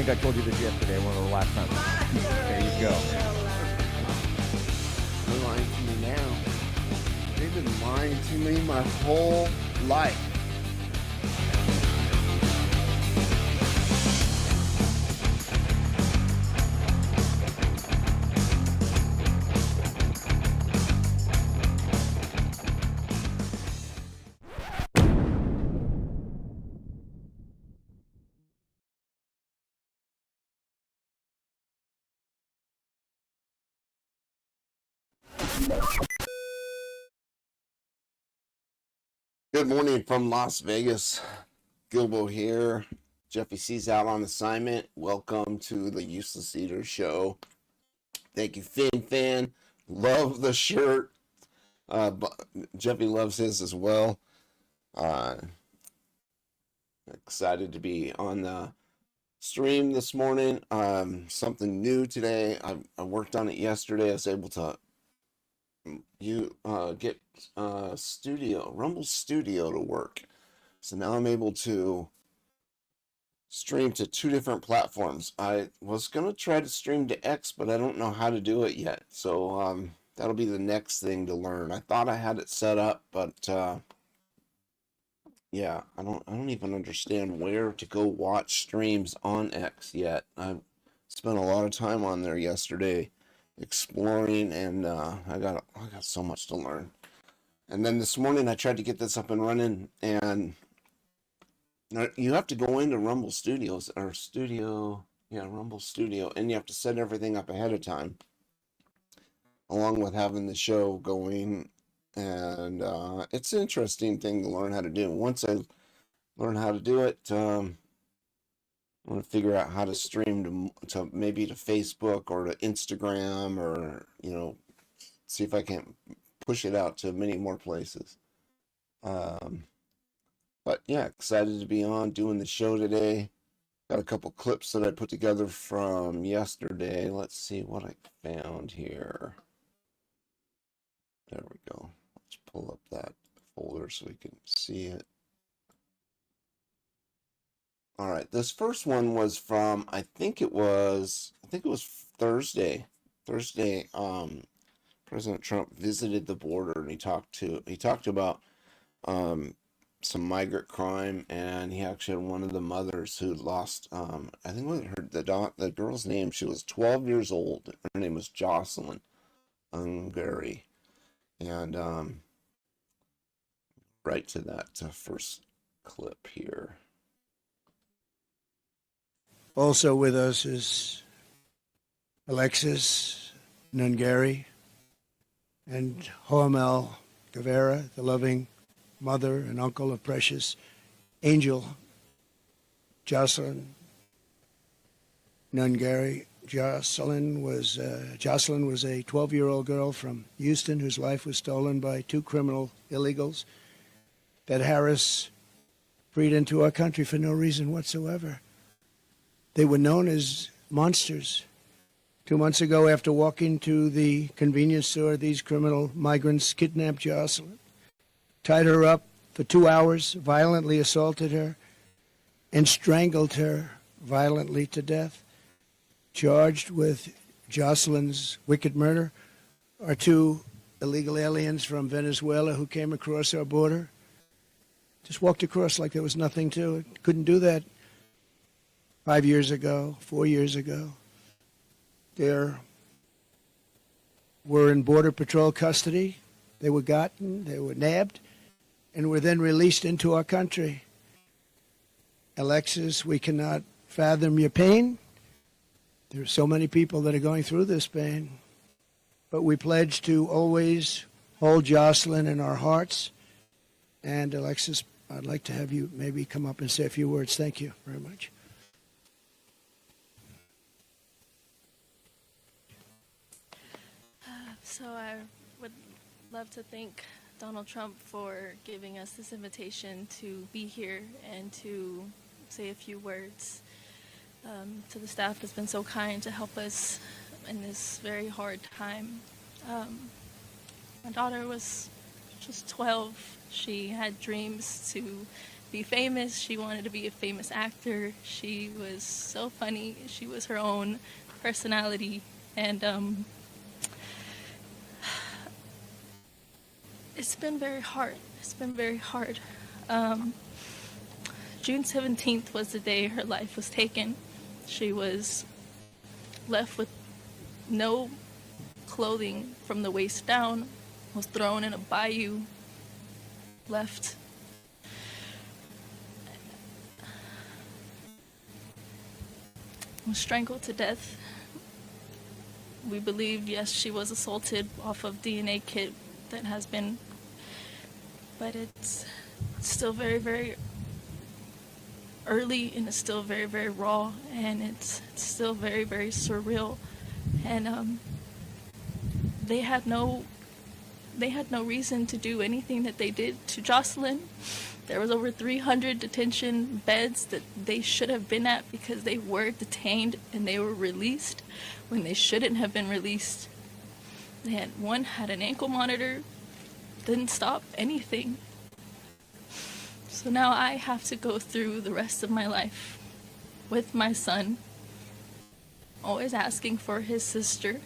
think I told you this yesterday, one of the last times. There you go. They're lying to me now. They've been lying to me my whole life. Good morning from Las Vegas. Gilbo here. Jeffy C's out on assignment. Welcome to the Useless Eater Show. Thank you, Fan. Love the shirt. Jeffy loves his as well. Excited to be on the stream this morning. Something new today. I worked on it yesterday. I was able to get Rumble Studio to work. So now I'm able to stream to two different platforms. I was going to try to stream to X, but I don't know how to do it yet. So that'll be the next thing to learn. I thought I had it set up, but yeah, I don't even understand where to go watch streams on X yet. I spent a lot of time on there yesterday exploring, and I got so much to learn. And then this morning I tried to get this up and running, and you have to go into Rumble Studios or Rumble Studio, and you have to set everything up ahead of time, along with having the show going. And it's an interesting thing to learn how to do. Once I learn how to do it, I want to figure out how to stream to maybe to Facebook or to Instagram, or see if I can push it out to many more places. But yeah, excited to be on doing the show today. Got a couple clips that I put together from yesterday. Let's see what I found here. There we go. Let's pull up that folder so we can see it. All right, this first one was from I think it was Thursday. President Trump visited the border, and he talked about some migrant crime, and he actually had one of the mothers who lost I think the girl's name. She was 12 years old. Her name was Jocelyn Ungary, and right to that first clip here. Also with us is Alexis Nungary and Hoamel Guevara, the loving mother and uncle of precious Angel Jocelyn Nungary. Jocelyn was a 12-year-old girl from Houston whose life was stolen by two criminal illegals that Harris freed into our country for no reason whatsoever. They were known as monsters. 2 months ago, after walking to the convenience store, these criminal migrants kidnapped Jocelyn, tied her up for 2 hours, violently assaulted her, and strangled her violently to death. Charged with Jocelyn's wicked murder are two illegal aliens from Venezuela who came across our border. Just walked across like there was nothing to it. Couldn't do that 5 years ago, 4 years ago. They were in Border Patrol custody. They were gotten, they were nabbed, and were then released into our country. Alexis, we cannot fathom your pain. There are so many people that are going through this pain. But we pledge to always hold Jocelyn in our hearts. And Alexis, I'd like to have you maybe come up and say a few words. Thank you very much. So I would love to thank Donald Trump for giving us this invitation to be here and to say a few words. To the staff that's been so kind to help us in this very hard time. My daughter was just 12. She had dreams to be famous. She wanted to be a famous actor. She was so funny. She was her own personality. And it's been very hard. It's been very hard. June 17th was the day her life was taken. She was left with no clothing from the waist down, was thrown in a bayou, left. Was strangled to death. We believe, yes, she was assaulted off of DNA kit that has been, but it's still very, very early, and it's still very, very raw, and it's still very, very surreal. And they had no reason to do anything that they did to Jocelyn. There was over 300 detention beds that they should have been at because they were detained and they were released when they shouldn't have been released. One had an ankle monitor, didn't stop anything. So now I have to go through the rest of my life with my son, always asking for his sister.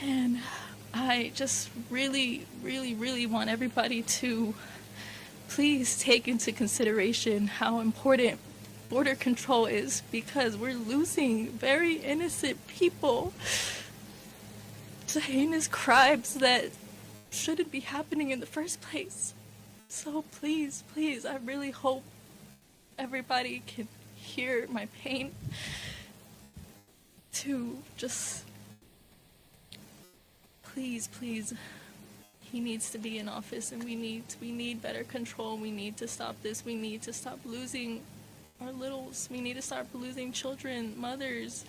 And I just really, really, really want everybody to please take into consideration how important border control is, because we're losing very innocent people to heinous crimes that shouldn't be happening in the first place. So please, please, I really hope everybody can hear my pain, to just please, please, he needs to be in office, and we need better control. We need to stop this. We need to stop losing our littles. We need to stop losing children, mothers,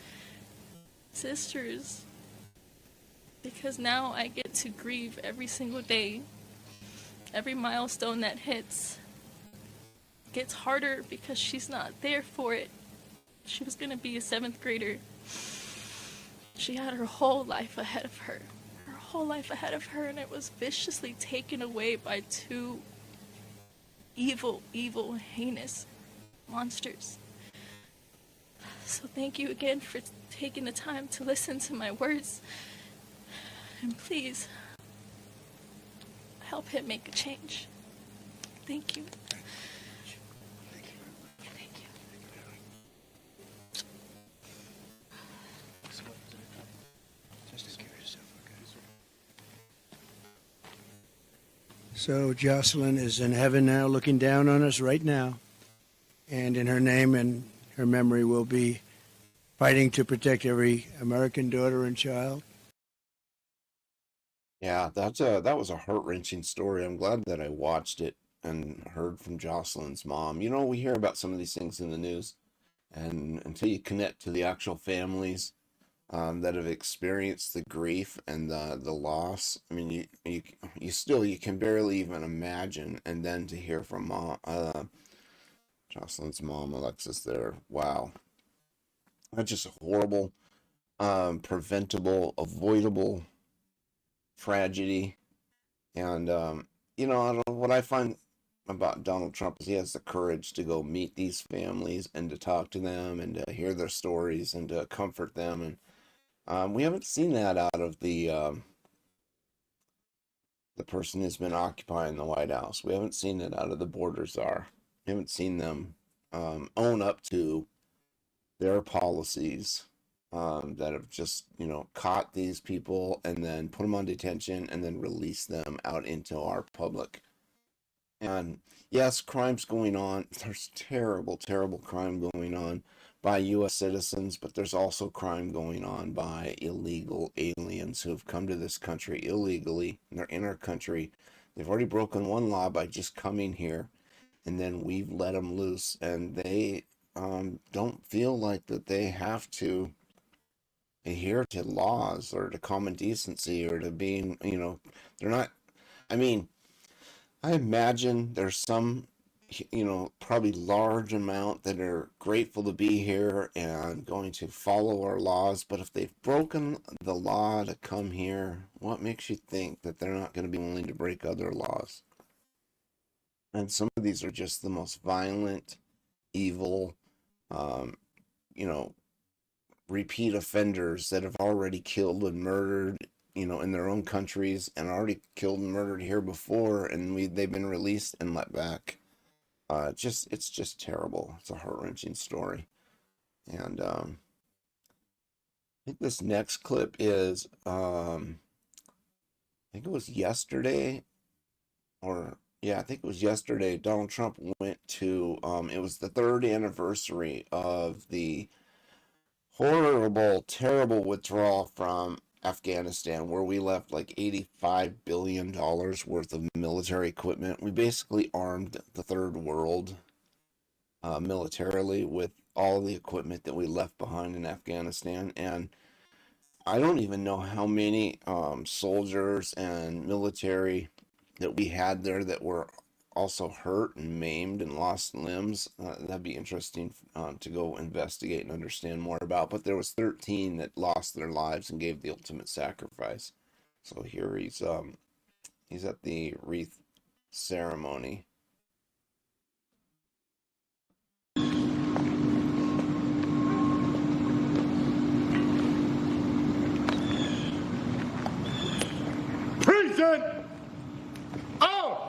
sisters, because now I get to grieve every single day. Every milestone that hits gets harder because she's not there for it. She was going to be a 7th grader. She had her whole life ahead of her. Her whole life ahead of her, and it was viciously taken away by 2 evil, evil, heinous monsters. So thank you again for taking the time to listen to my words. And please, help him make a change. Thank you. Thank you. Thank you. Just take care of yourself, okay? So Jocelyn is in heaven now, looking down on us right now. And in her name and her memory, we'll be fighting to protect every American daughter and child. Yeah, that was a heart-wrenching story. I'm glad that I watched it and heard from Jocelyn's mom. You know, we hear about some of these things in the news, and until you connect to the actual families that have experienced the grief and the loss, I mean, you can barely even imagine. And then to hear from Jocelyn's mom, Alexis, there, wow, that's just a horrible, preventable, avoidable tragedy. And what I find about Donald Trump is he has the courage to go meet these families and to talk to them and to hear their stories and to comfort them. And we haven't seen that out of the person who's been occupying the White House. We haven't seen it out of the border czar. We haven't seen them own up to their policies that have just, caught these people and then put them on detention and then release them out into our public. And yes, crime's going on. There's terrible, terrible crime going on by U.S. citizens, but there's also crime going on by illegal aliens who have come to this country illegally, and they're in our country. They've already broken one law by just coming here, and then we've let them loose, and they don't feel like that they have to adhere to laws or to common decency or to being, they're not, I mean, I imagine there's some, probably large amount that are grateful to be here and going to follow our laws. But if they've broken the law to come here, what makes you think that they're not going to be willing to break other laws? And some of these are just the most violent, evil, you know, repeat offenders that have already killed and murdered, in their own countries, and already killed and murdered here before, and they've been released and let back. It's just terrible. It's a heart-wrenching story. And I think this next clip is, I think it was yesterday, or yeah, I think it was yesterday. Donald Trump went to, it was the third anniversary of the horrible, terrible withdrawal from Afghanistan, where we left like $85 billion worth of military equipment. We basically armed the third world militarily with all the equipment that we left behind in Afghanistan. And I don't even know how many soldiers and military that we had there that were also hurt and maimed and lost limbs. That'd be interesting to go investigate and understand more about. But there was 13 that lost their lives and gave the ultimate sacrifice. So here he's at the wreath ceremony. Present! Out!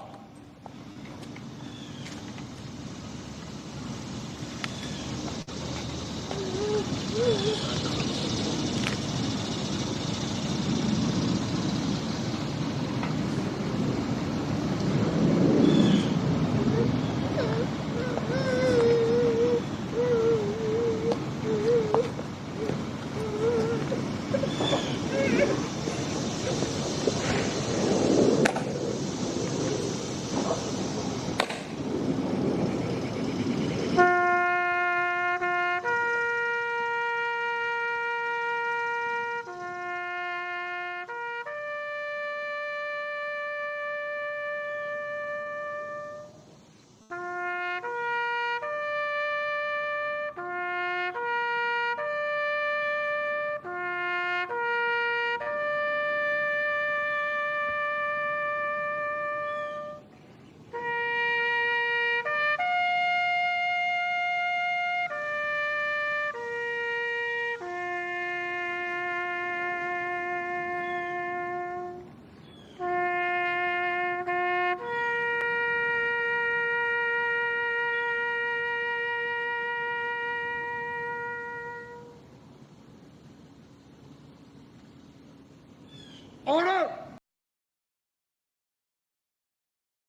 Order!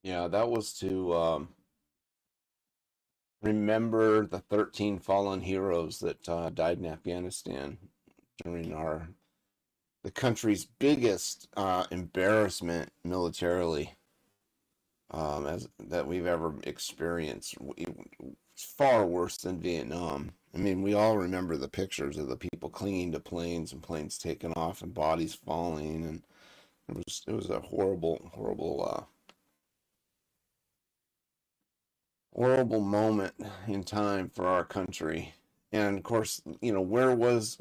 Yeah, that was to remember the 13 fallen heroes that died in Afghanistan during the country's biggest embarrassment militarily as that we've ever experienced. It's far worse than Vietnam. I mean, we all remember the pictures of the people clinging to planes and planes taking off and bodies falling, and it was a horrible, horrible moment in time for our country. And of course, where was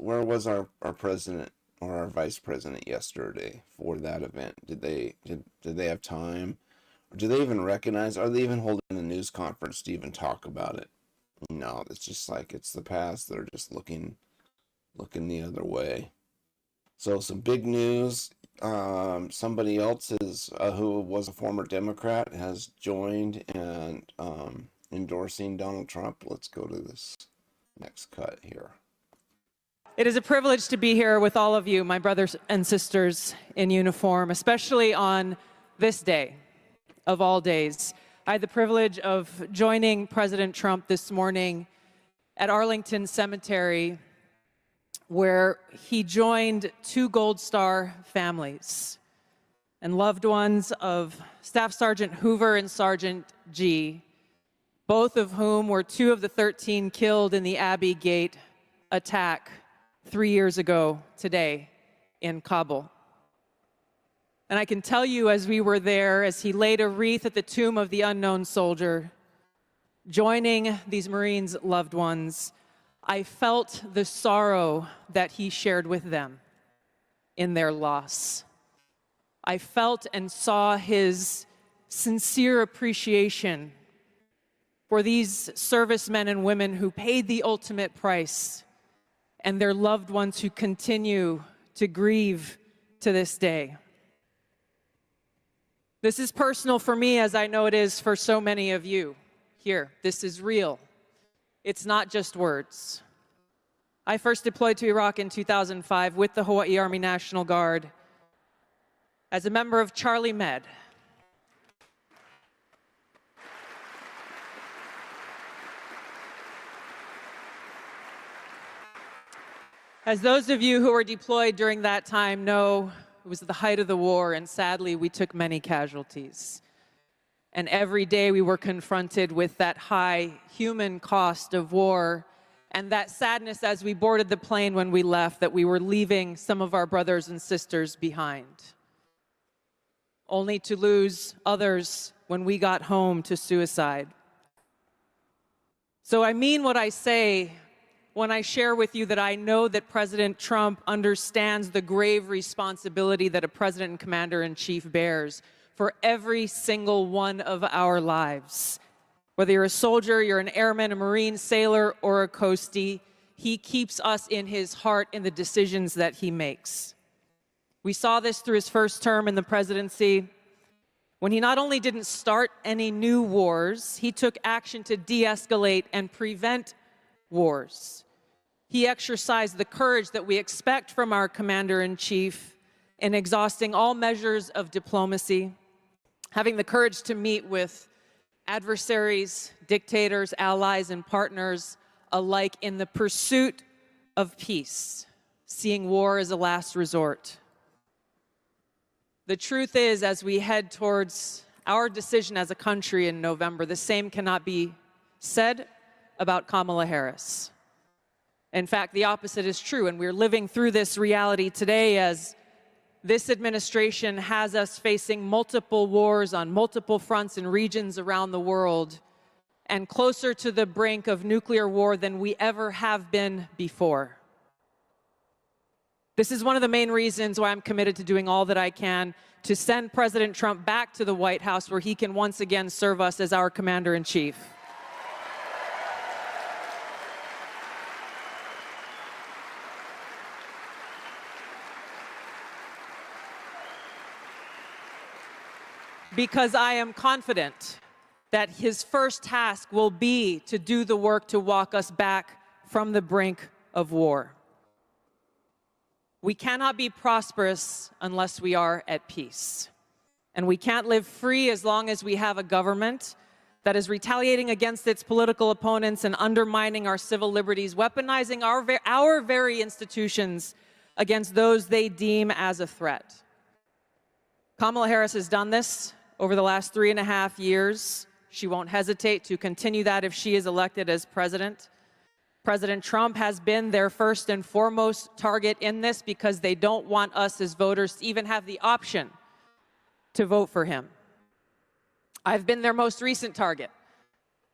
our president or our vice president yesterday for that event? Did they have time? Or do they even recognize? Are they even holding a news conference to even talk about it? No, it's just like it's the past. They're just looking the other way. So some big news. Somebody else who was a former Democrat has joined and endorsing Donald Trump. Let's go to this next cut here. It is a privilege to be here with all of you, my brothers and sisters in uniform, especially on this day of all days. I had the privilege of joining President Trump this morning at Arlington Cemetery, where he joined two Gold Star families and loved ones of Staff Sergeant Hoover and Sergeant G, both of whom were two of the 13 killed in the Abbey Gate attack 3 years ago today in Kabul. And I can tell you, as we were there, as he laid a wreath at the tomb of the unknown soldier, joining these Marines' loved ones, I felt the sorrow that he shared with them in their loss. I felt and saw his sincere appreciation for these servicemen and women who paid the ultimate price and their loved ones who continue to grieve to this day. This is personal for me, as I know it is for so many of you here. This is real. It's not just words. I first deployed to Iraq in 2005 with the Hawaii Army National Guard as a member of Charlie Med. As those of you who were deployed during that time know, it was the height of the war, and sadly, we took many casualties. And every day we were confronted with that high human cost of war and that sadness as we boarded the plane when we left, that we were leaving some of our brothers and sisters behind, only to lose others when we got home to suicide. So I mean what I say when I share with you that I know that President Trump understands the grave responsibility that a president and commander-in-chief bears for every single one of our lives. Whether you're a soldier, you're an airman, a Marine, sailor, or a coastie, he keeps us in his heart in the decisions that he makes. We saw this through his first term in the presidency, when he not only didn't start any new wars, he took action to de-escalate and prevent wars. He exercised the courage that we expect from our commander-in-chief in exhausting all measures of diplomacy, having the courage to meet with adversaries, dictators, allies, and partners alike in the pursuit of peace, seeing war as a last resort. The truth is, as we head towards our decision as a country in November, the same cannot be said about Kamala Harris. In fact, the opposite is true, and we're living through this reality today as this administration has us facing multiple wars on multiple fronts and regions around the world, and closer to the brink of nuclear war than we ever have been before. This is one of the main reasons why I'm committed to doing all that I can to send President Trump back to the White House, where he can once again serve us as our commander-in-chief. Because I am confident that his first task will be to do the work to walk us back from the brink of war. We cannot be prosperous unless we are at peace. And we can't live free as long as we have a government that is retaliating against its political opponents and undermining our civil liberties, weaponizing our very institutions against those they deem as a threat. Kamala Harris has done this over the last 3.5 years. She won't hesitate to continue that if she is elected as president. President Trump has been their first and foremost target in this because they don't want us as voters to even have the option to vote for him. I've been their most recent target,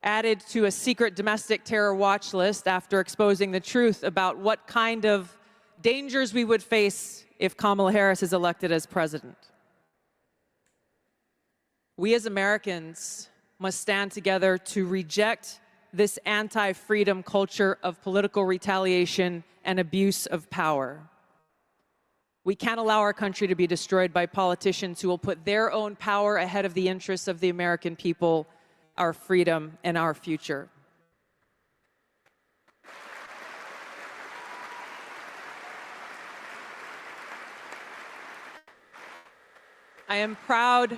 added to a secret domestic terror watch list after exposing the truth about what kind of dangers we would face if Kamala Harris is elected as president. We as Americans must stand together to reject this anti-freedom culture of political retaliation and abuse of power. We can't allow our country to be destroyed by politicians who will put their own power ahead of the interests of the American people, our freedom, and our future. I am proud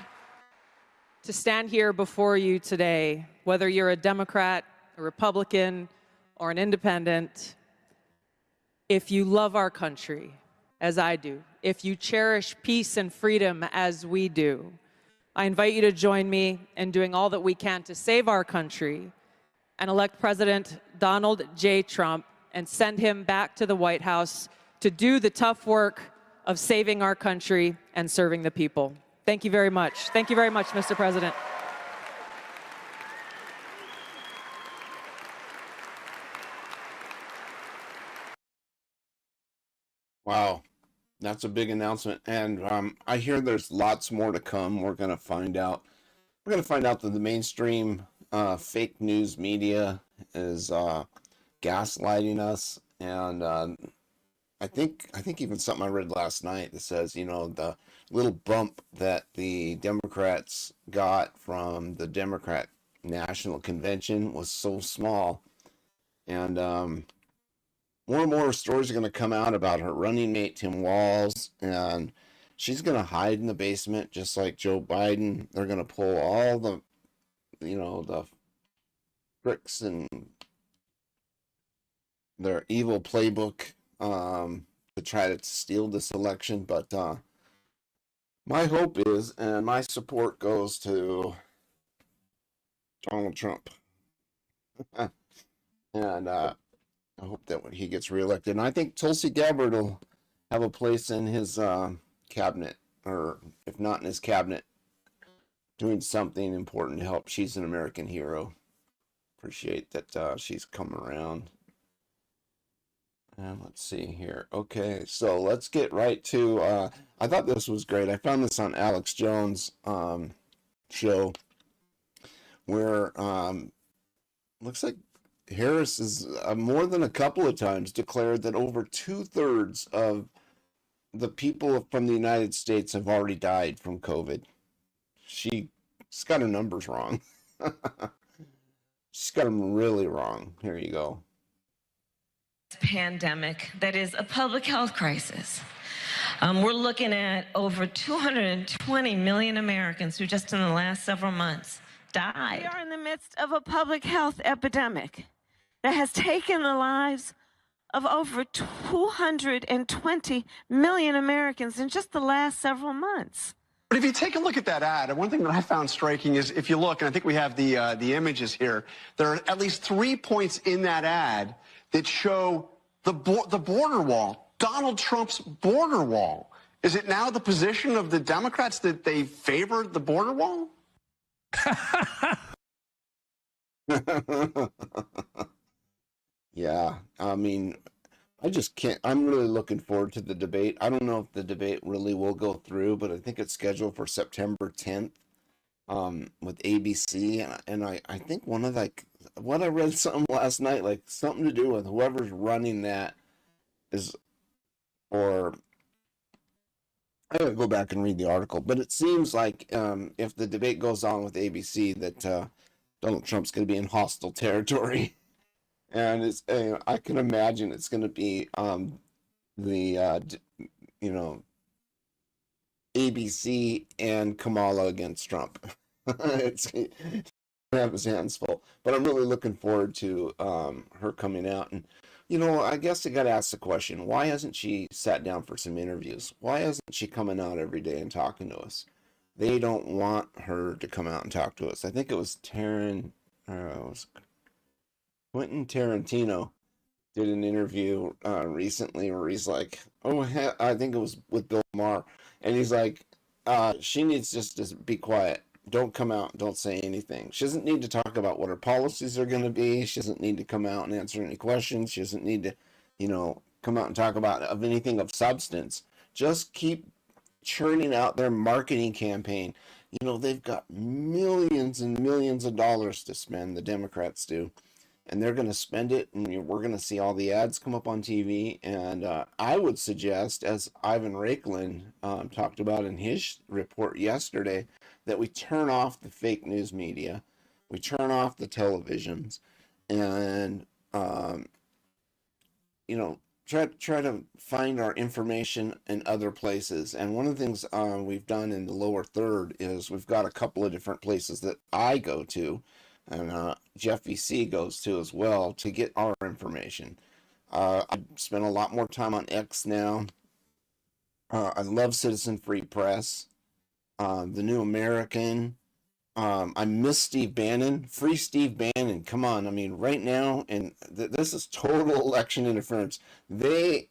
to stand here before you today, whether you're a Democrat, a Republican, or an independent. If you love our country, as I do, if you cherish peace and freedom as we do, I invite you to join me in doing all that we can to save our country and elect President Donald J. Trump and send him back to the White House to do the tough work of saving our country and serving the people. Thank you very much. Thank you very much, Mr. President. Wow, that's a big announcement. And I hear there's lots more to come. We're going to find out we're going to find out that the mainstream fake news media is gaslighting us, and I think even something I read last night that says, you know, the little bump that the Democrats got from the Democrat National Convention was so small, and more and more stories are going to come out about her running mate Tim Walz, and she's going to hide in the basement just like Joe Biden. They're going to pull all the, you know, the tricks and their evil playbook to try to steal this election. But my hope is, and my support goes to Donald Trump. And I hope that when he gets reelected, and I think Tulsi Gabbard will have a place in his cabinet, or if not in his cabinet, doing something important to help. She's an American hero. Appreciate that she's come around. And let's see here. Okay, so let's get right to. I thought this was great. I found this on Alex Jones' show, where looks like Harris has more than a couple of times declared that over 2/3 of the people from the United States have already died from COVID. She's got her numbers wrong. She's got them really wrong. Here you go. Pandemic that is a public health crisis. We're looking at over 220 million Americans who just in the last several months died. We are in the midst of a public health epidemic that has taken the lives of over 220 million Americans in just the last several months. But if you take a look at that ad, one thing that I found striking is if you look, and I think we have the images here, there are at least 3 points in that ad that show the border wall, Donald Trump's border wall. Is it now the position of the Democrats that they favor the border wall? Yeah, I mean, I just can't. I'm really looking forward to the debate. I don't know if the debate really will go through, but I think it's scheduled for September 10th with ABC. And I think one of what I read something last night, like something to do with whoever's running that is, or I gotta go back and read the article, but it seems like if the debate goes on with ABC, that Donald Trump's going to be in hostile territory. And it's, I can imagine it's going to be ABC and Kamala against Trump. It's have his hands full, but I'm really looking forward to her coming out. And I guess I got to ask the question: why hasn't she sat down for some interviews? Why isn't she coming out every day and talking to us? They don't want her to come out and talk to us. I think it was Quentin Tarantino did an interview recently where he's like, I think it was with Bill Maher, and he's like, she needs just to be quiet. Don't come out. Don't say anything. She doesn't need to talk about what her policies are going to be. She doesn't need to come out and answer any questions. She doesn't need to, come out and talk about anything of substance. Just keep churning out their marketing campaign. They've got millions and millions of dollars to spend, the Democrats do. And they're going to spend it, and we're going to see all the ads come up on TV. And I would suggest, as Ivan Raiklin talked about in his report yesterday, that we turn off the fake news media, we turn off the televisions, and try to find our information in other places. And one of the things we've done in the lower third is we've got a couple of different places that I go to, and Jeffy C goes to as well, to get our information. I spend a lot more time on X now. I love Citizen Free Press, The New American. I miss Steve Bannon. Free Steve Bannon. Come on. I mean, right now, and this is total election interference. Natalie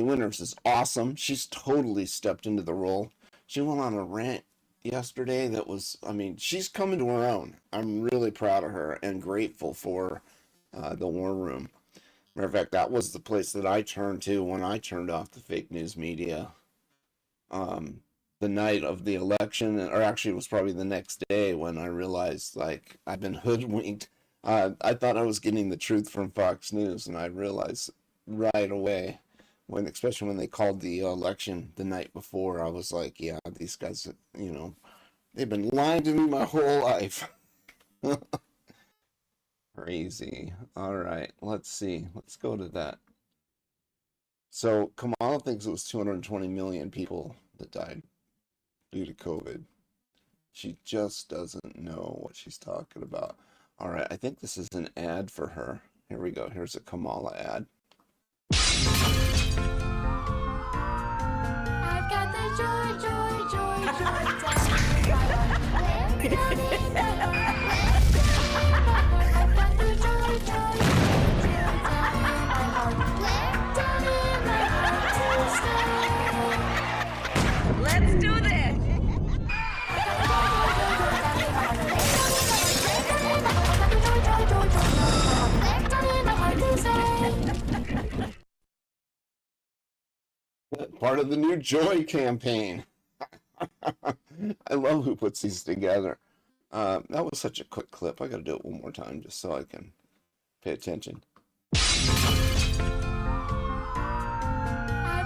Winters is awesome. She's totally stepped into the role. She went on a rant yesterday that was, she's coming to her own. I'm really proud of her and grateful for the War Room. Matter of fact, that was the place that I turned to when I turned off the fake news media. the night of the election, or actually it was probably the next day, when I realized, like, I've been hoodwinked. I thought I was getting the truth from Fox News, and I realized right away, especially when they called the election the night before, I was like, yeah, these guys, they've been lying to me my whole life. Crazy. All right, let's see. Let's go to that. So Kamala thinks it was 220 million people that died due to COVID. She just doesn't know what she's talking about. All right, I think this is an ad for her. Here we go. Here's a Kamala ad. I've got the joy, joy, joy, Let's do this. Part of the new Joy campaign. I love who puts these together. That was such a quick clip. I got to do it one more time just so I can pay attention. I've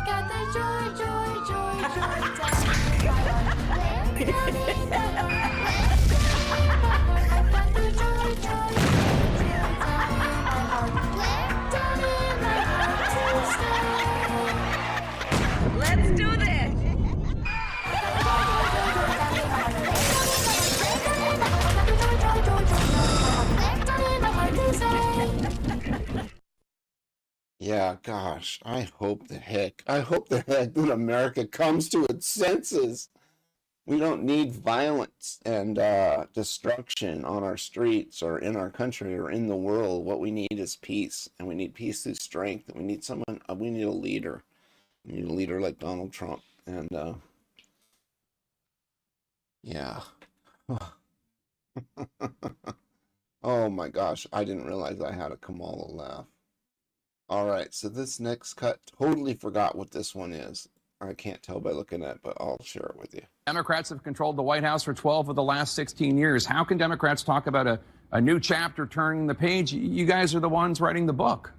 got the joy, joy, joy, Let's do this. Yeah, gosh, I hope the heck that America comes to its senses. We don't need violence and destruction on our streets or in our country or in the world. What we need is peace, and we need peace through strength. And we need we need a leader. We need a leader like Donald Trump. And yeah. Oh my gosh, I didn't realize I had a Kamala laugh. All right, so this next cut, totally forgot what this one is. I can't tell by looking at it, but I'll share it with you. Democrats have controlled the White House for 12 of the last 16 years. How can Democrats talk about a new chapter turning the page? You guys are the ones writing the book.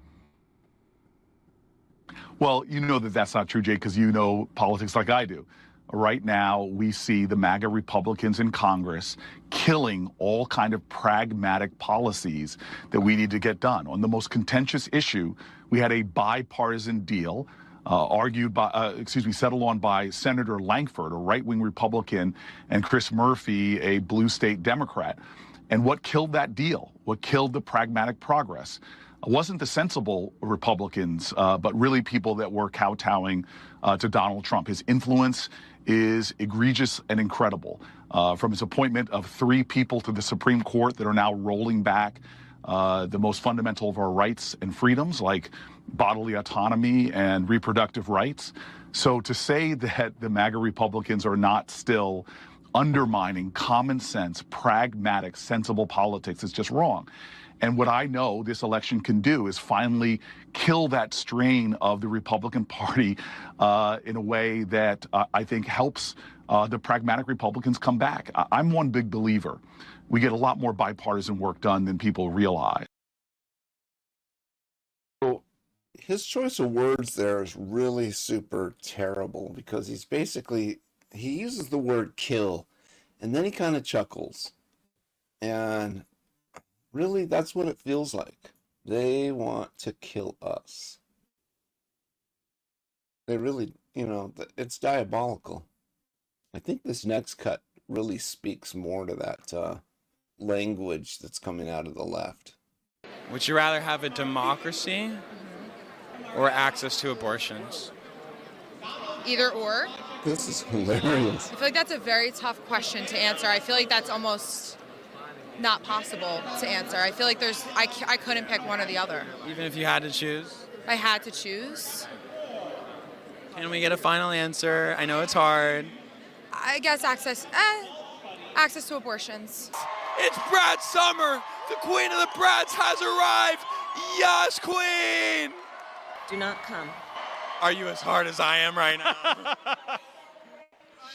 Well, you know that that's not true, Jay, because you know politics like I do. Right now, we see the MAGA Republicans in Congress killing all kind of pragmatic policies that we need to get done. On the most contentious issue, we had a bipartisan deal settled on by Senator Lankford, a right-wing Republican, and Chris Murphy, a blue state Democrat. And what killed that deal, what killed the pragmatic progress, wasn't the sensible Republicans, but really people that were kowtowing to Donald Trump. His influence is egregious and incredible. From his appointment of 3 people to the Supreme Court that are now rolling back the most fundamental of our rights and freedoms, like bodily autonomy and reproductive rights. So to say that the MAGA Republicans are not still undermining common sense, pragmatic, sensible politics is just wrong. And what I know this election can do is finally kill that strain of the Republican Party in a way that I think helps the pragmatic Republicans come back. I'm one big believer. We get a lot more bipartisan work done than people realize. So his choice of words there is really super terrible, because he uses the word kill, and then he kind of chuckles. And really, that's what it feels like. They want to kill us. They really, it's diabolical. I think this next cut really speaks more to that language that's coming out of the left. Would you rather have a democracy or access to abortions? Either or. This is hilarious. I feel like that's a very tough question to answer. I feel like that's almost not possible to answer. I feel like I couldn't pick one or the other. Even if you had to choose? If I had to choose. Can we get a final answer? I know it's hard. I guess access to abortions. It's Brad Summer! The queen of the Brads has arrived! Yes, queen! Do not come. Are you as hard as I am right now?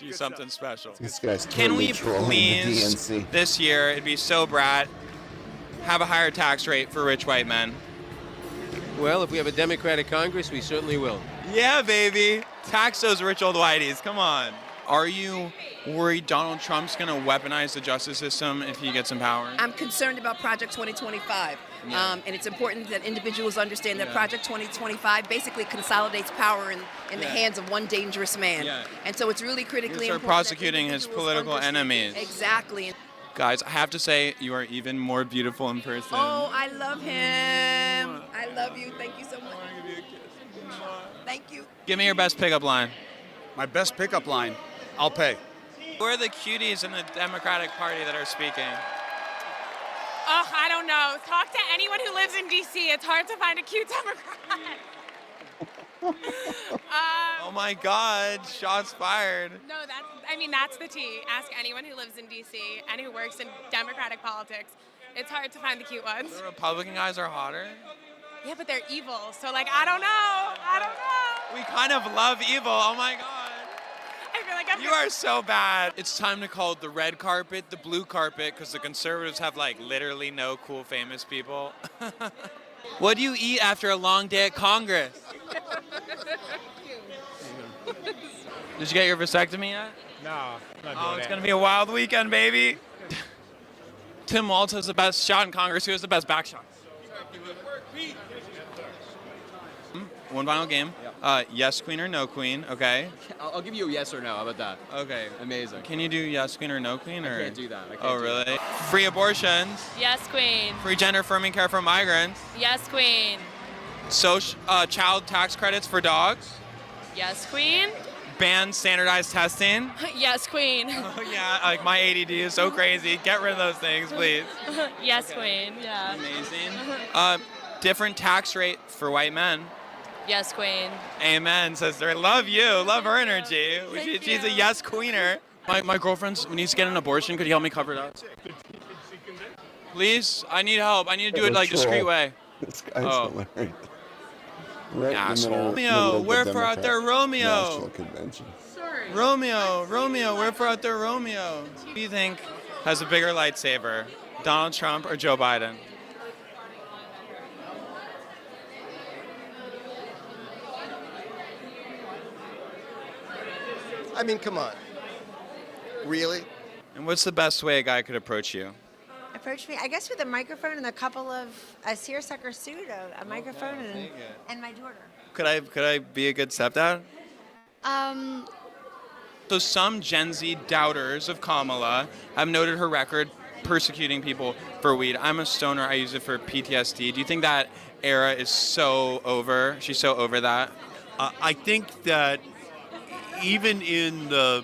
She's something special. This guy's Can totally we trolling the please, DNC. this year, it'd be so brat, have a higher tax rate for rich white men? Well, if we have a Democratic Congress, we certainly will. Yeah, baby. Tax those rich old whiteys. Come on. Are you worried Donald Trump's going to weaponize the justice system if he gets in power? I'm concerned about Project 2025. Yeah. And it's important that individuals understand that Yeah. Project 2025 basically consolidates power in the Yeah. hands of one dangerous man. Yeah. And so it's really critically Start important. prosecuting his political enemies. Exactly. Guys, I have to say, you are even more beautiful in person. Oh, I love him. I love you. Thank you so much. Thank you. Give me your best pickup line. My best pickup line, I'll pay. Who are the cuties in the Democratic Party that are speaking? Oh, I don't know. Talk to anyone who lives in D.C. It's hard to find a cute Democrat. Oh my God, shots fired. No, that's the tea. Ask anyone who lives in D.C. and who works in Democratic politics. It's hard to find the cute ones. The Republican guys are hotter. Yeah, but they're evil. So, I don't know. We kind of love evil. Oh my God. I feel like You are so bad. It's time to call it the red carpet, the blue carpet, because the conservatives have literally no cool famous people. What do you eat after a long day at Congress? Did you get your vasectomy yet? No, not Oh, it's going to be a wild weekend, baby. Tim Walz has the best shot in Congress. Who has the best back shot? One final game. Yes queen or no queen, okay? I'll give you a yes or no. How about that? Okay. Amazing. Can you do yes queen or no queen? Or? I can't do that. I can't Oh, do really? that. Free abortions. Yes, queen. Free gender affirming care for migrants. Yes, queen. Child tax credits for dogs. Yes, queen. Ban standardized testing. Yes, queen. Oh, yeah, my ADD is so crazy. Get rid of those things, please. Yes, queen. Yeah. Amazing. Different tax rate for white men. Yes, queen. Amen, sister. Love you. Love her energy. She's a yes queener. My girlfriend needs to get an abortion. Could you help me cover it up? Please? I need help. I need to do it discreet way. This guy's hilarious. Right Asshole. in the middle Romeo, of the wherefore out there, Romeo? National Convention. Romeo, wherefore out there, Romeo? Who do you think has a bigger lightsaber, Donald Trump or Joe Biden? I mean, come on. Really? And what's the best way a guy could approach you? Approach me, I guess, with a microphone and a seersucker suit, a microphone, and my daughter. Could I be a good stepdad? So some Gen Z doubters of Kamala have noted her record persecuting people for weed. I'm a stoner. I use it for PTSD. Do you think that era is so over? She's so over that? I think that even in the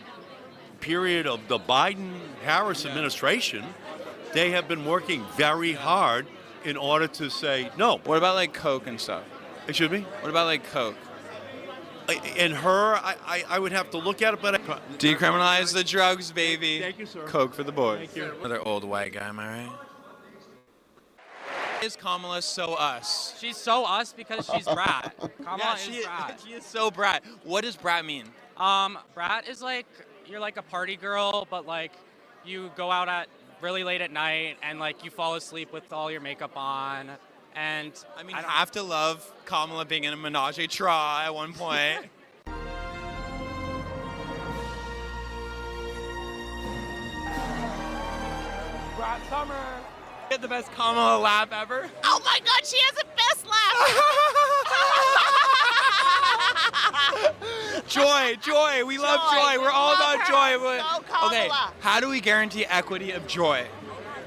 period of the Biden-Harris administration, they have been working very hard in order to say no. What about Coke and stuff? Excuse me? What about Coke? And her, I would have to look at it, but Decriminalize the drugs, baby. Thank you, sir. Coke for the boys. Thank you. Another old white guy, am I right? Is Kamala so us? She's so us because she's brat. Kamala is brat. She is so brat. What does brat mean? Brat is you're a party girl, but you go out at really late at night and you fall asleep with all your makeup on. And I have to love Kamala being in a menage a trois at one point. Brat Summer. Get the best Kamala laugh ever. Oh my God, she has the best laugh. Joy. We love joy. We're all about joy. Go Kamala. Okay, how do we guarantee equity of joy?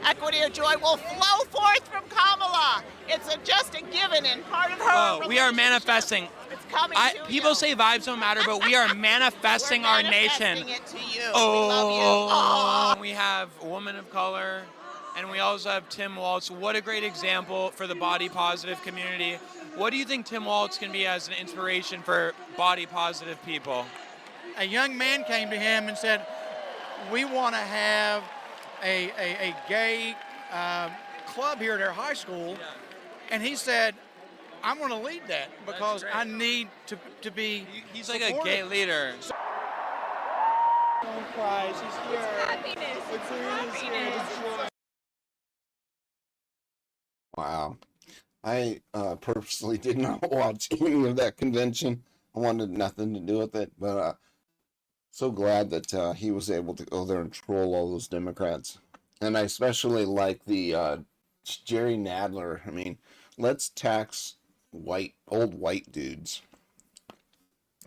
Equity of joy will flow forth from Kamala. It's just a given and part of her. Oh, we are manifesting. It's coming to people you. say vibes don't matter, but we are manifesting our nation. It to you. Oh, We love you. we have a woman of color, and we also have Tim Walz. What a great example for the body positive community. What do you think Tim Walz can be as an inspiration for body positive people? A young man came to him and said, we want to have a gay club here at our high school. And he said, I'm going to lead that because I need to be He's like a gay leader. Don't cry. She's here. Happiness. The queen is here. The joy. Wow. I purposely did not watch any of that convention. I wanted nothing to do with it, but so glad that he was able to go there and troll all those Democrats. And I especially like the Jerry Nadler. I mean, let's tax old white dudes.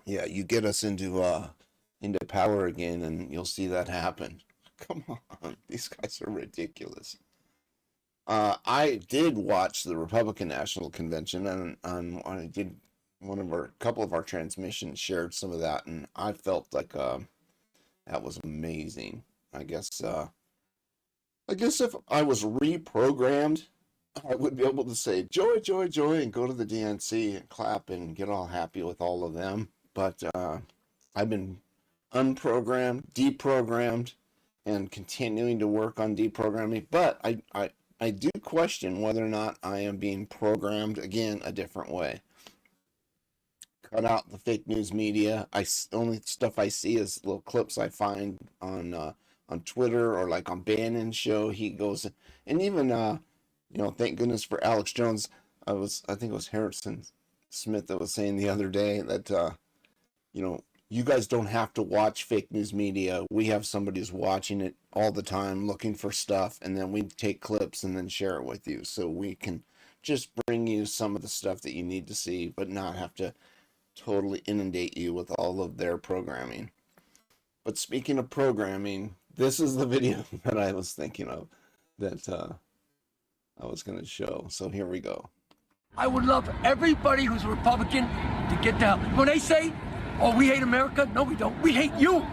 Yeah, you get us into power again, and you'll see that happen. Come on, these guys are ridiculous. I did watch the Republican National Convention, and I did couple of our transmissions shared some of that, and I felt like that was amazing. I guess if I was reprogrammed, I would be able to say joy, joy, joy, and go to the DNC and clap and get all happy with all of them. But I've been unprogrammed, deprogrammed, and continuing to work on deprogramming. But I do question whether or not I am being programmed again a different way. Cut out the fake news media. Only stuff I see is little clips I find on Twitter or like on Bannon's show. He goes, and even thank goodness for Alex Jones. I think it was Harrison Smith that was saying the other day that you guys don't have to watch fake news media. We have somebody who's watching it all the time, looking for stuff, and then we take clips and then share it with you, so we can just bring you some of the stuff that you need to see, but not have to totally inundate you with all of their programming. But speaking of programming, this is the video that I was thinking of that I was going to show. So here we go. I would love everybody who's a Republican to get down. When they say, oh, we hate America, no, we don't. We hate you.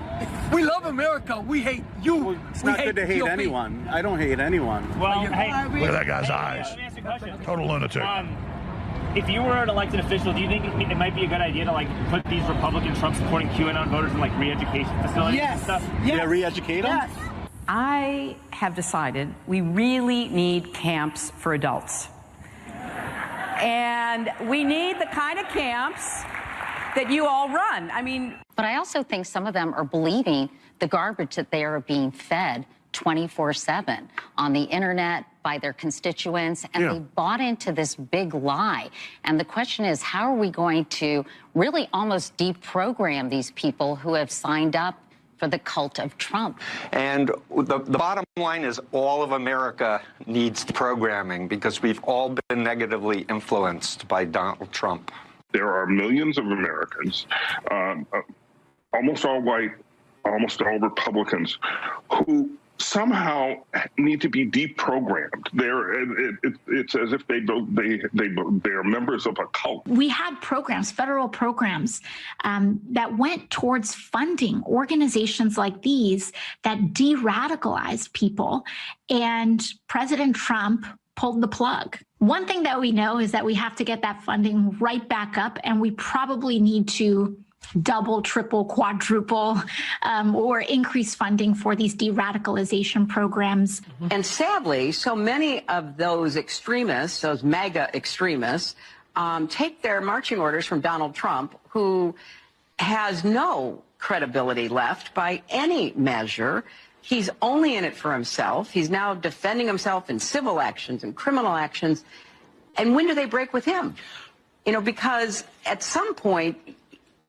We love America. We hate you. Well, it's not good to hate anyone. I don't hate anyone. Well, hey, look at that guy's eyes. Let me ask you a question. Total lunatic. If you were an elected official, do you think it might be a good idea to put these Republican Trump-supporting QAnon voters in re-education facilities and stuff? Yes. Yeah, re-educate them? Yes. I have decided we really need camps for adults. And we need the kind of camps that you all run. I mean, but I also think some of them are believing the garbage that they are being fed 24/7 on the internet by their constituents, and they bought into this big lie. And the question is, how are we going to really almost deprogram these people who have signed up for the cult of Trump? And the bottom line is all of America needs programming because we've all been negatively influenced by Donald Trump. There are millions of Americans, almost all white, almost all Republicans, who somehow need to be deprogrammed. It's as if they are members of a cult. We had programs, federal programs, that went towards funding organizations like these that de-radicalized people, and President Trump pulled the plug. One thing that we know is that we have to get that funding right back up, and we probably need to double, triple, quadruple, or increase funding for these de-radicalization programs. And sadly, so many of those extremists, those MAGA extremists, take their marching orders from Donald Trump, who has no credibility left by any measure. He's only in it for himself. He's now defending himself in civil actions and criminal actions. And when do they break with him? Because at some point,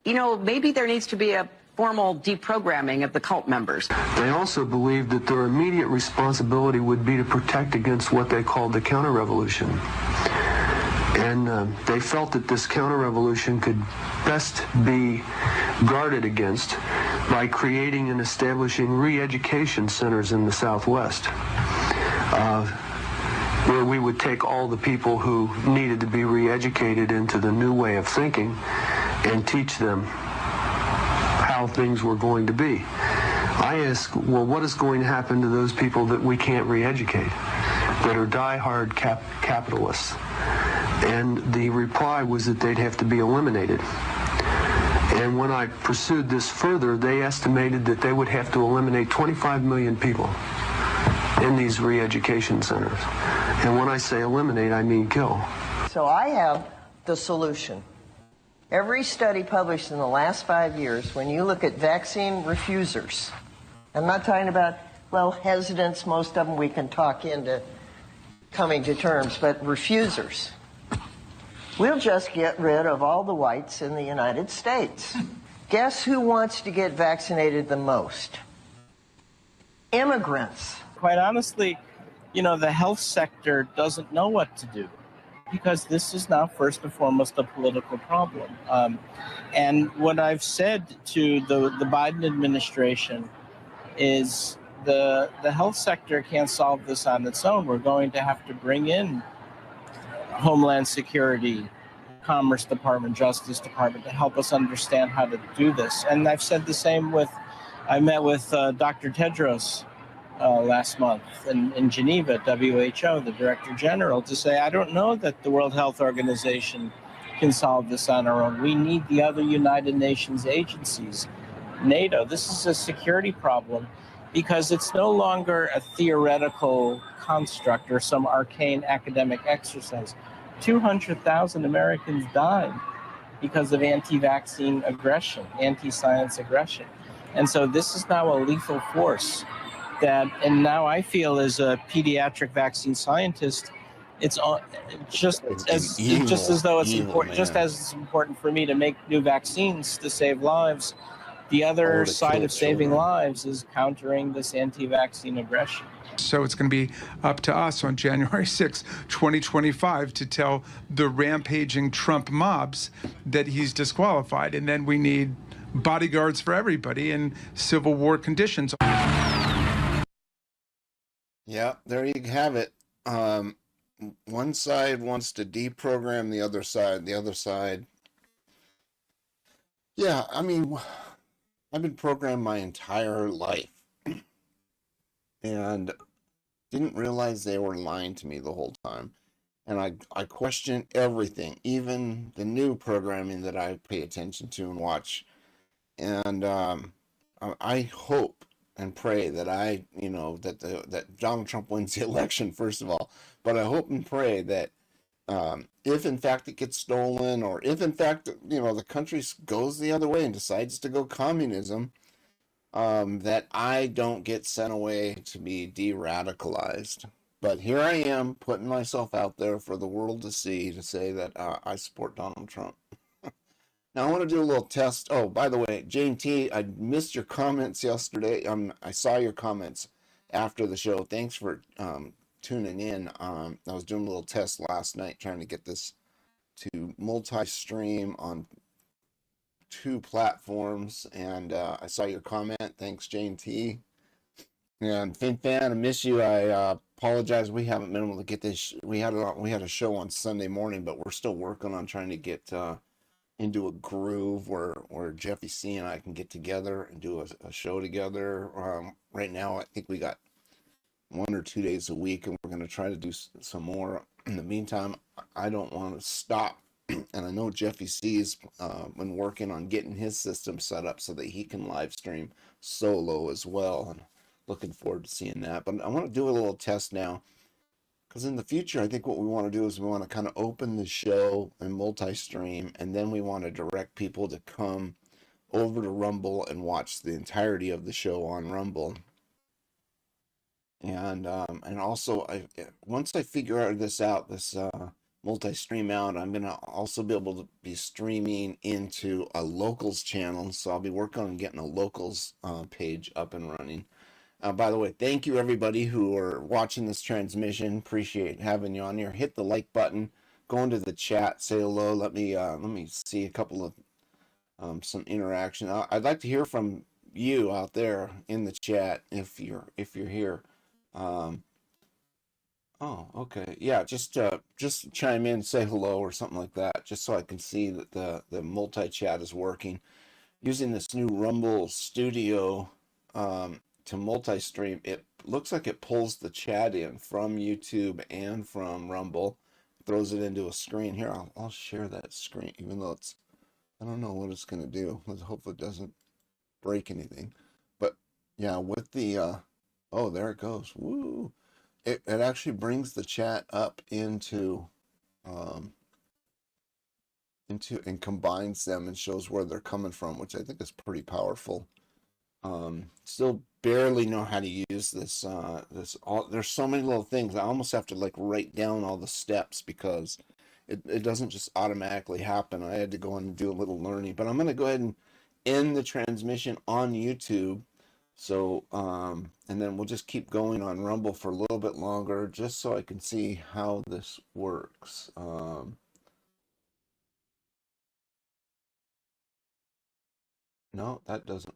maybe there needs to be a formal deprogramming of the cult members. They also believed that their immediate responsibility would be to protect against what they called the counter-revolution. And they felt that this counter-revolution could best be guarded against by creating and establishing re-education centers in the Southwest, where we would take all the people who needed to be re-educated into the new way of thinking and teach them how things were going to be. I ask, well, what is going to happen to those people that we can't re-educate, that are die-hard capitalists? And the reply was that they'd have to be eliminated. And when I pursued this further, they estimated that they would have to eliminate 25 million people in these re-education centers. And when I say eliminate, I mean kill. So I have the solution. Every study published in the last 5 years, when you look at vaccine refusers, I'm not talking about, well, hesitants, most of them we can talk into coming to terms, but refusers. We'll just get rid of all the whites in the United States. Guess who wants to get vaccinated the most? Immigrants. Quite honestly, the health sector doesn't know what to do because this is now first and foremost a political problem. And what I've said to the Biden administration is the health sector can't solve this on its own. We're going to have to bring in Homeland Security, Commerce Department, Justice Department to help us understand how to do this. And I've said the same I met with Dr. Tedros last month in Geneva, WHO, the Director General, to say, I don't know that the World Health Organization can solve this on our own. We need the other United Nations agencies, NATO. This is a security problem because it's no longer a theoretical construct or some arcane academic exercise. 200,000 Americans died because of anti-vaccine aggression, anti-science aggression. And so this is now a lethal force and now I feel as a pediatric vaccine scientist, it's just as though it's important, just as it's important for me to make new vaccines to save lives. The other side of saving lives is countering this anti-vaccine aggression. So it's going to be up to us on January 6, 2025 to tell the rampaging Trump mobs that he's disqualified. And then we need bodyguards for everybody in civil war conditions. Yeah, there you have it. One side wants to deprogram the other side. Yeah, I mean, I've been programmed my entire life and didn't realize they were lying to me the whole time. And I question everything, even the new programming that I pay attention to and watch. And I hope and pray that that Donald Trump wins the election, first of all. But I hope and pray that if in fact it gets stolen, or if in fact the country goes the other way and decides to go communism, that I don't get sent away to be de-radicalized. But here I am putting myself out there for the world to see, to say that I support Donald Trump. Now, I want to do a little test. Oh, by the way, Jane T, I missed your comments yesterday. I saw your comments after the show. Thanks for tuning in. I was doing a little test last night trying to get this to multi-stream on 2 platforms, and I saw your comment. Thanks, Jane T. And FinFan, I miss you. I apologize. We haven't been able to get this. We had a show on Sunday morning, but we're still working on trying to get into a groove where Jeffy C and I can get together and do a show together. Right now, I think we got 1 or 2 days a week, and we're going to try to do some more. In the meantime, I don't want to stop. And I know Jeffy C has been working on getting his system set up so that he can live stream solo as well. And looking forward to seeing that. But I want to do a little test now, because in the future, I think what we want to do is we want to kind of open the show and multi-stream, and then we want to direct people to come over to Rumble and watch the entirety of the show on Rumble. And also, once I figure this multi-stream out, I'm going to also be able to be streaming into a locals channel. So I'll be working on getting a locals page up and running. By the way, thank you everybody who are watching this transmission. Appreciate having you on here. Hit the like button. Go into the chat. Say hello. Let me see a couple of some interaction. I'd like to hear from you out there in the chat if you're here. Oh, okay. Yeah, just chime in, say hello or something like that, just so I can see that the multi-chat is working. Using this new Rumble Studio to multi-stream, it looks like it pulls the chat in from YouTube and from Rumble, throws it into a screen. Here, I'll share that screen, even though I don't know what it's going to do. Let's hope it doesn't break anything. But yeah, with the, oh, there it goes. Woo! It actually brings the chat up into and combines them and shows where they're coming from, which I think is pretty powerful. Still barely know how to use this. There's so many little things. I almost have to like write down all the steps because it doesn't just automatically happen. I had to go in and do a little learning. But I'm going to go ahead and end the transmission on YouTube. So, and then we'll just keep going on Rumble for a little bit longer just so I can see how this works. No, that doesn't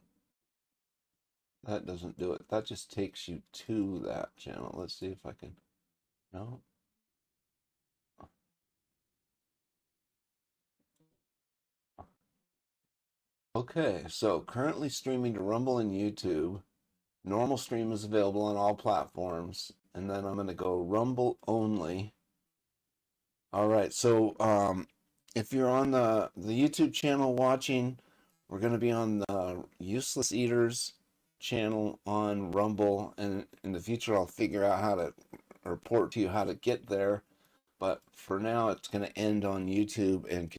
do it. That just takes you to that channel. Let's see if I can. No. Okay, so currently streaming to Rumble and YouTube. Normal stream is available on all platforms. And then I'm going to go Rumble only. All right, so if you're on the YouTube channel watching, we're going to be on the Useless Eaters channel on Rumble. And in the future, I'll figure out how to report to you how to get there. But for now, it's going to end on YouTube and